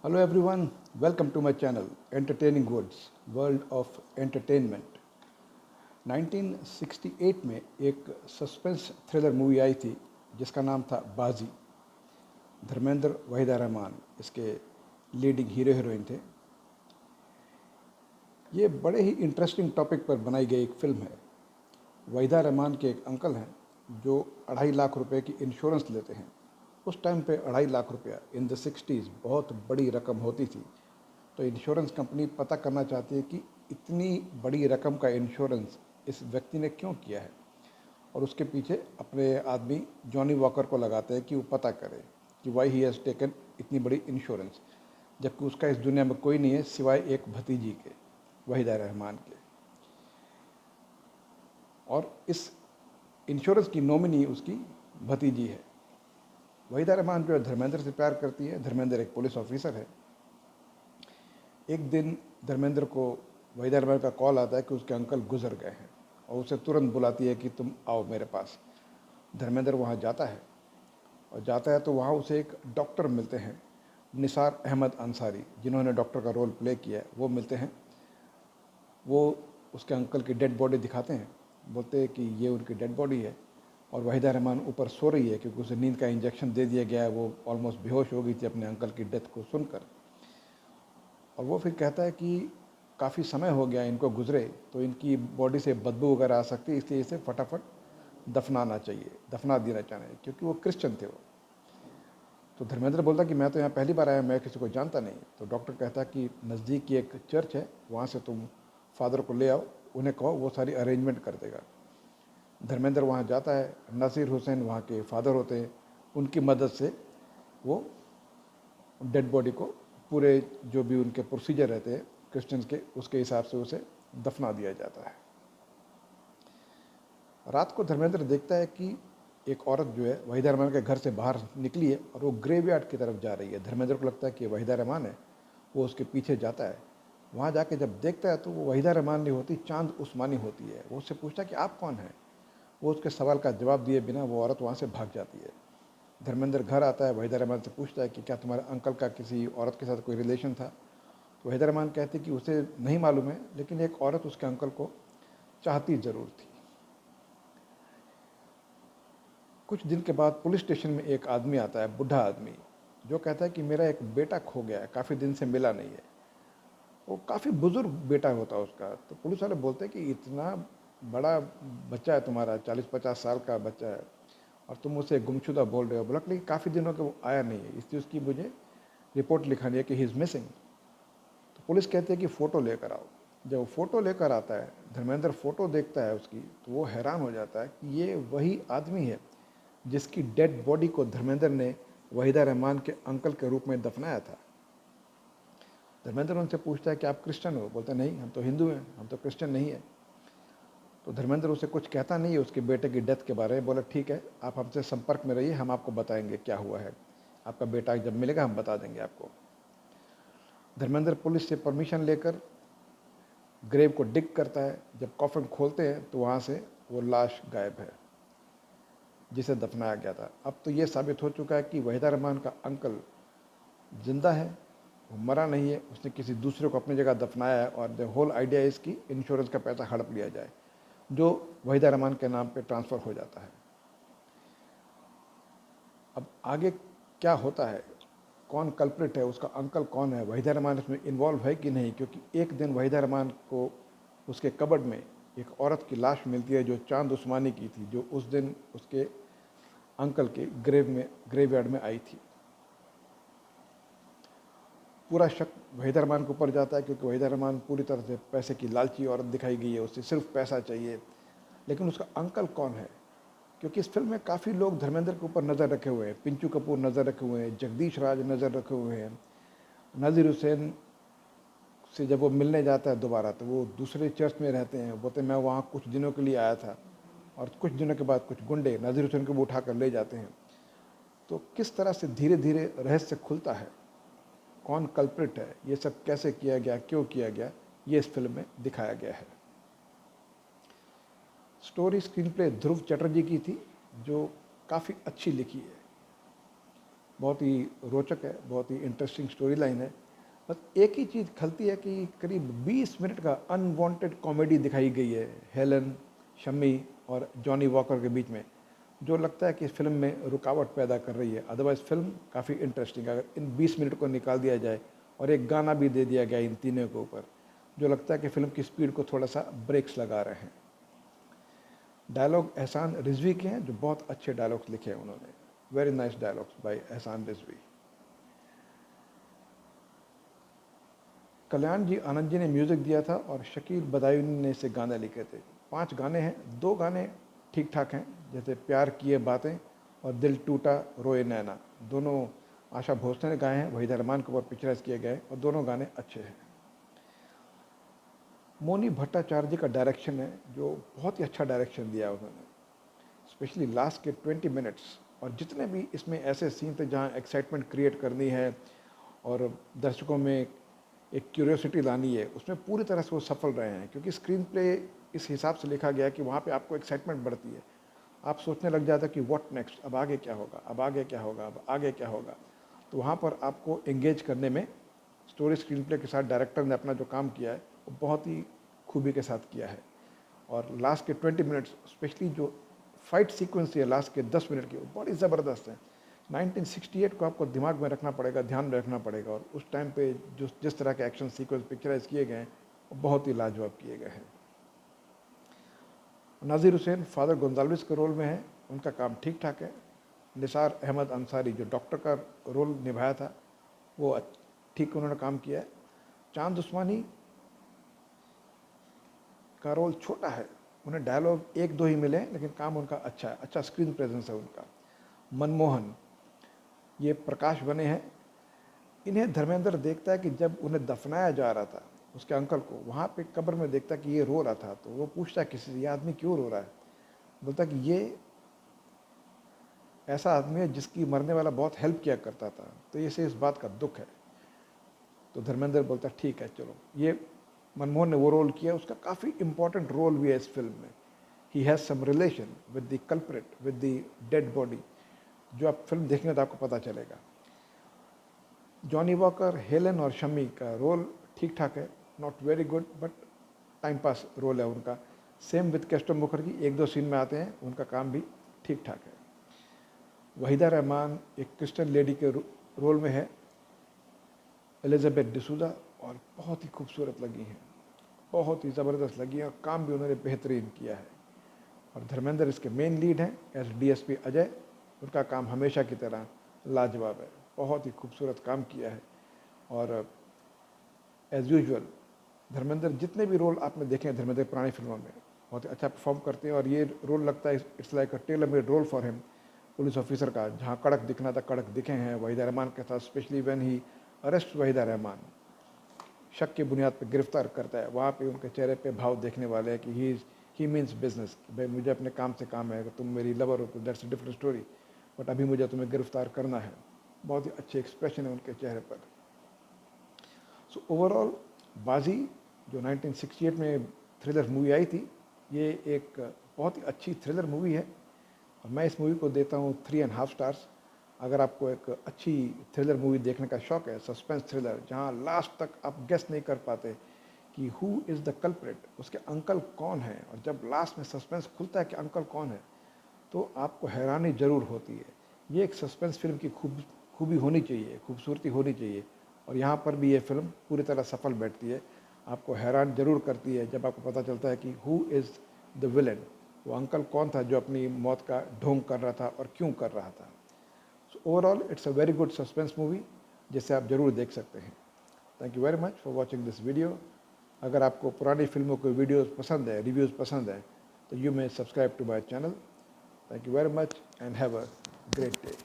Hello everyone, welcome to my channel entertaining words world of entertainment. 1968 में एक suspense thriller movie आई थी जिसका नाम था बाजी। धर्मेंद्र वहीदा रहमान इसके लीडिंग हीरो हीरोइन थे। ये बड़े ही इंटरेस्टिंग टॉपिक पर बनाई गई एक फिल्म है। वहीदा रहमान के एक अंकल हैं जो 2.5 लाख रुपए की इंश्योरेंस लेते हैं। उस टाइम पे 2.5 लाख रुपया इन द 60s बहुत बड़ी रकम होती थी। तो इंश्योरेंस कंपनी पता करना चाहती है कि इतनी बड़ी रकम का इंश्योरेंस इस व्यक्ति ने क्यों किया है, और उसके पीछे अपने आदमी जॉनी वॉकर को लगाते हैं कि वो पता करे कि वाई ही हैज़ टेकन इतनी बड़ी इंश्योरेंस, जबकि उसका इस दुनिया में कोई नहीं है सिवाय एक भतीजी के, वहीदा रहमान के। और इस इंश्योरेंस की नॉमिनी उसकी भतीजी है। वहीदा रहमान जो है धर्मेंद्र से प्यार करती है। धर्मेंद्र एक पुलिस ऑफिसर है। एक दिन धर्मेंद्र को वहीदा रहमान का कॉल आता है कि उसके अंकल गुजर गए हैं, और उसे तुरंत बुलाती है कि तुम आओ मेरे पास। धर्मेंद्र वहाँ जाता है, और जाता है तो वहाँ उसे एक डॉक्टर मिलते हैं, निसार अहमद अंसारी, जिन्होंने डॉक्टर का रोल प्ले किया है। वो मिलते हैं। वो उसके अंकल की डेड बॉडी दिखाते हैं, बोलते हैं कि ये उनकी डेड बॉडी है। और वहीदा रहमान ऊपर सो रही है क्योंकि उसे नींद का इंजेक्शन दे दिया गया है। वो ऑलमोस्ट बेहोश हो गई थी अपने अंकल की डेथ को सुनकर। और वो फिर कहता है कि काफ़ी समय हो गया इनको गुजरे, तो इनकी बॉडी से बदबू वगैरह आ सकती है, इसलिए इसे फटाफट दफनाना चाहिए, दफना देना चाहिए, क्योंकि वो क्रिश्चियन थे वो। तो धर्मेंद्र बोलता कि मैं तो यहाँ पहली बार आया, मैं किसी को जानता नहीं। तो डॉक्टर कहता कि नज़दीक की एक चर्च है, वहाँ से तुम फादर को ले आओ, उन्हें कहो वो सारी अरेंजमेंट कर देगा। धर्मेंद्र वहाँ जाता है। नासिर हुसैन वहाँ के फादर होते हैं। उनकी मदद से वो डेड बॉडी को पूरे जो भी उनके प्रोसीजर रहते हैं क्रिश्चियंस के, उसके हिसाब से उसे दफना दिया जाता है। रात को धर्मेंद्र देखता है कि एक औरत जो है वहीदा रहमान के घर से बाहर निकली है, और वो ग्रेवयार्ड की तरफ जा रही है। धर्मेंद्र को लगता है कि वहीदा रहमान है। वो उसके पीछे जाता है। वहाँ जाके जब देखता है तो वो वहीदा रहमान नहीं होती, चांद उस्मानी होती है। वो उससे पूछता है कि आप कौन हैं। वो उसके सवाल का जवाब दिए बिना वो औरत वहाँ से भाग जाती है। धर्मेंद्र घर आता है, वहीदा रहमान से पूछता है कि क्या तुम्हारे अंकल का किसी औरत के साथ कोई रिलेशन था। तो वहीदा रहमान कहती कि उसे नहीं मालूम है, लेकिन एक औरत उसके अंकल को चाहती ज़रूर थी। कुछ दिन के बाद पुलिस स्टेशन में एक आदमी आता है, बूढ़ा आदमी, जो कहता है कि मेरा एक बेटा खो गया है, काफ़ी दिन से मिला नहीं है। वो काफ़ी बुजुर्ग बेटा होता है उसका। तो पुलिस वाले बोलते हैं कि इतना बड़ा बच्चा है तुम्हारा, 40-50 साल का बच्चा है, और तुम उसे गुमशुदा बोल रहे हो। बोला कि काफ़ी दिनों के वो आया नहीं है, इसलिए उसकी मुझे रिपोर्ट लिखानी है कि ही इज़ मिसिंग। तो पुलिस कहती है कि फ़ोटो लेकर आओ। जब वो फ़ोटो लेकर आता है, धर्मेंद्र फ़ोटो देखता है उसकी, तो वो हैरान हो जाता है कि ये वही आदमी है जिसकी डेड बॉडी को धर्मेंद्र ने वहीदा रहमान के अंकल के रूप में दफनाया था। धर्मेंद्र उनसे पूछता है कि आप क्रिश्चियन हो। बोलते नहीं, हम तो हिंदू हैं, हम तो क्रिश्चियन नहीं है। तो धर्मेंद्र उसे कुछ कहता नहीं है उसके बेटे की डेथ के बारे में। बोला ठीक है, आप हमसे संपर्क में रहिए, हम आपको बताएंगे क्या हुआ है। आपका बेटा जब मिलेगा हम बता देंगे आपको। धर्मेंद्र पुलिस से परमिशन लेकर ग्रेव को डिग करता है। जब कॉफिन खोलते हैं तो वहाँ से वो लाश गायब है जिसे दफनाया गया था। अब तो ये साबित हो चुका है कि वहीदा रहमान का अंकल जिंदा है, वो मरा नहीं है, उसने किसी दूसरे को अपनी जगह दफनाया है। और द होल आइडिया इज़ कि इंश्योरेंस का पैसा हड़प लिया जाए, जो वहीदा रहमान के नाम पे ट्रांसफ़र हो जाता है। अब आगे क्या होता है, कौन कल्प्रिट है, उसका अंकल कौन है, वहीदा रहमान इसमें इन्वॉल्व है कि नहीं, क्योंकि एक दिन वहीदा रहमान को उसके कबर्ड में एक औरत की लाश मिलती है जो चांद उस्मानी की थी, जो उस दिन उसके अंकल के ग्रेवयार्ड में आई थी। पूरा शक वहीदा रहमान के ऊपर जाता है, क्योंकि वहीदा रहमान पूरी तरह से पैसे की लालची औरत दिखाई गई है, उससे सिर्फ पैसा चाहिए। लेकिन उसका अंकल कौन है, क्योंकि इस फिल्म में काफ़ी लोग धर्मेंद्र के ऊपर नज़र रखे हुए हैं। पिंचू कपूर नज़र रखे हुए हैं, जगदीश राज नज़र रखे हुए हैं। नाजिर हुसैन से जब वो मिलने जाता है दोबारा, तो वो दूसरे चर्च में रहते हैं। बोलते मैं वहाँ कुछ दिनों के लिए आया था, और कुछ दिनों के बाद कुछ गुंडे नाजिर हुसैन को वो उठा कर ले जाते हैं। तो किस तरह से धीरे धीरे रहस्य खुलता है, कौन कल्प्रिट है, ये सब कैसे किया गया, क्यों किया गया, ये इस फिल्म में दिखाया गया है। स्टोरी स्क्रीन प्ले ध्रुव चटर्जी की थी, जो काफ़ी अच्छी लिखी है। बहुत ही रोचक है, बहुत ही इंटरेस्टिंग स्टोरी लाइन है। बस एक ही चीज़ खलती है कि करीब 20 मिनट का अनवांटेड कॉमेडी दिखाई गई है हेलन, शम्मी और जॉनी वॉकर के बीच में, जो लगता है कि इस फिल्म में रुकावट पैदा कर रही है। अदरवाइज़ फिल्म काफ़ी इंटरेस्टिंग है अगर इन 20 मिनट को निकाल दिया जाए और एक गाना भी दे दिया गया इन तीनों के ऊपर, जो लगता है कि फिल्म की स्पीड को थोड़ा सा ब्रेक्स लगा रहे हैं। डायलॉग एहसान रिजवी के हैं, जो बहुत अच्छे डायलॉग्स लिखे हैं उन्होंने। वेरी नाइस डायलॉग्स बाय एहसान रिजवी। कल्याण जी आनंद जी ने म्यूज़िक दिया था और शकील बदायूनी ने इसे गाने लिखे थे। 5 गाने हैं, 2 गाने ठीक ठाक हैं, जैसे प्यार किए बातें और दिल टूटा रोए नैना, दोनों आशा भोसले ने गाए हैं, वहीदा रहमान के ऊपर पिक्चराइज किए गए और दोनों गाने अच्छे हैं। मोनी भट्टाचार्य जी का डायरेक्शन है, जो बहुत ही अच्छा डायरेक्शन दिया उन्होंने, स्पेशली लास्ट के 20 मिनट्स। और जितने भी इसमें ऐसे सीन थे जहाँ एक्साइटमेंट क्रिएट करनी है और दर्शकों में एक क्यूरियोसिटी लानी है, उसमें पूरी तरह से वो सफल रहे हैं, क्योंकि स्क्रीन प्ले इस हिसाब से लिखा गया है कि वहाँ पे आपको एक्साइटमेंट बढ़ती है। आप सोचने लग जाते हैं कि व्हाट नेक्स्ट, अब आगे क्या होगा, अब आगे क्या होगा, अब आगे क्या होगा। तो वहाँ पर आपको एंगेज करने में स्टोरी स्क्रीन प्ले के साथ डायरेक्टर ने अपना जो काम किया है वो बहुत ही खूबी के साथ किया है। और लास्ट के 20 मिनट्स, स्पेशली जो फाइट सीक्वेंस है लास्ट के 10 मिनट की, वो बड़ी ज़बरदस्त है। 1968 को आपको दिमाग में रखना पड़ेगा, ध्यान में रखना पड़ेगा, और उस टाइम पे जो जिस तरह के एक्शन सीक्वेंस पिक्चराइज किए गए हैं वो बहुत ही लाजवाब किए गए हैं। नाज़िर हुसैन फादर गोंजाल्विस के रोल में है, उनका काम ठीक ठाक है। निसार अहमद अंसारी जो डॉक्टर का रोल निभाया था वो ठीक उन्होंने काम किया है। चांद उस्मानी का रोल छोटा है, उन्हें डायलॉग 1-2 ही मिले हैं, लेकिन काम उनका अच्छा है, अच्छा स्क्रीन प्रेजेंस है उनका। मनमोहन ये प्रकाश बने हैं, इन्हें धर्मेंद्र देखता है कि जब उन्हें दफनाया जा रहा था उसके अंकल को, वहाँ पे कब्र में देखता है कि ये रो रहा था, तो वो पूछता है किसी से, ये आदमी क्यों रो रहा है। बोलता है कि ये ऐसा आदमी है जिसकी मरने वाला बहुत हेल्प किया करता था, तो ये से इस बात का दुख है। तो धर्मेंद्र बोलता है ठीक है चलो। ये मनमोहन ने वो रोल किया, उसका काफ़ी इंपॉर्टेंट रोल भी है इस फिल्म में। He has some relation with the culprit, with the dead body, जो आप फिल्म देखेंगे तो आपको पता चलेगा। जॉनी वॉकर, हेलन और शम्मी का रोल ठीक ठाक है, not very good but time pass role है उनका। Same with Keshto Mukherjee, 1-2 scene में आते हैं, उनका काम भी ठीक ठाक है। वहीदा रहमान एक क्रिश्चियन लेडी के रोल में है, एलिजाबेथ डिसूजा, और बहुत ही खूबसूरत लगी हैं, बहुत ही ज़बरदस्त लगी हैं, और काम भी उन्होंने बेहतरीन किया है। और धर्मेंद्र इसके मेन लीड हैं एज डीएसपी अजय, उनका काम हमेशा की तरह लाजवाब है, बहुत ही खूबसूरत काम किया है। और एज़ यूजुअल धर्मेंद्र जितने भी रोल आपने देखे हैं धर्मेंद्र पुरानी फिल्मों में, बहुत ही अच्छा परफॉर्म करते हैं, और ये रोल लगता है it's like a tailor made role for him. Police officer का जहाँ कड़क दिखना था कड़क दिखे हैं वहीदा रहमान के साथ, specially when he arrest Waheeda Rehman, शक की बुनियाद पर गिरफ्तार करता है, वहाँ पे उनके चेहरे पे भाव देखने वाले हैं कि ही मीन्स बिजनेस, भाई मुझे अपने काम से काम है, तुम मेरी लवर हो तो that's a different story, but अभी मुझे तुम्हें गिरफ्तार करना है। बहुत ही अच्छे एक्सप्रेशन है उनके चेहरे पर। सो ओवरऑल बाजी जो 1968 में थ्रिलर मूवी आई थी, ये एक बहुत ही अच्छी थ्रिलर मूवी है, और मैं इस मूवी को देता हूँ 3.5 स्टार्स। अगर आपको एक अच्छी थ्रिलर मूवी देखने का शौक़ है, सस्पेंस थ्रिलर जहाँ लास्ट तक आप गेस नहीं कर पाते कि हु इज़ द कल्प्रिट, उसके अंकल कौन है, और जब लास्ट में सस्पेंस खुलता है कि अंकल कौन है, तो आपको हैरानी ज़रूर होती है। ये एक सस्पेंस फिल्म की खूबी होनी चाहिए, खूबसूरती होनी चाहिए, और यहाँ पर भी ये फिल्म पूरी तरह सफल बैठती है। आपको हैरान जरूर करती है जब आपको पता चलता है कि हु इज़ द विलन, वो अंकल कौन था जो अपनी मौत का ढोंग कर रहा था और क्यों कर रहा था। So overall it's a very good suspense movie, जिसे आप ज़रूर देख सकते हैं। Thank you very much for watching this video. अगर आपको पुरानी फिल्मों के वीडियोज़ पसंद है, रिव्यूज़ पसंद है, तो you may subscribe to my channel. Thank you very much and have a great day.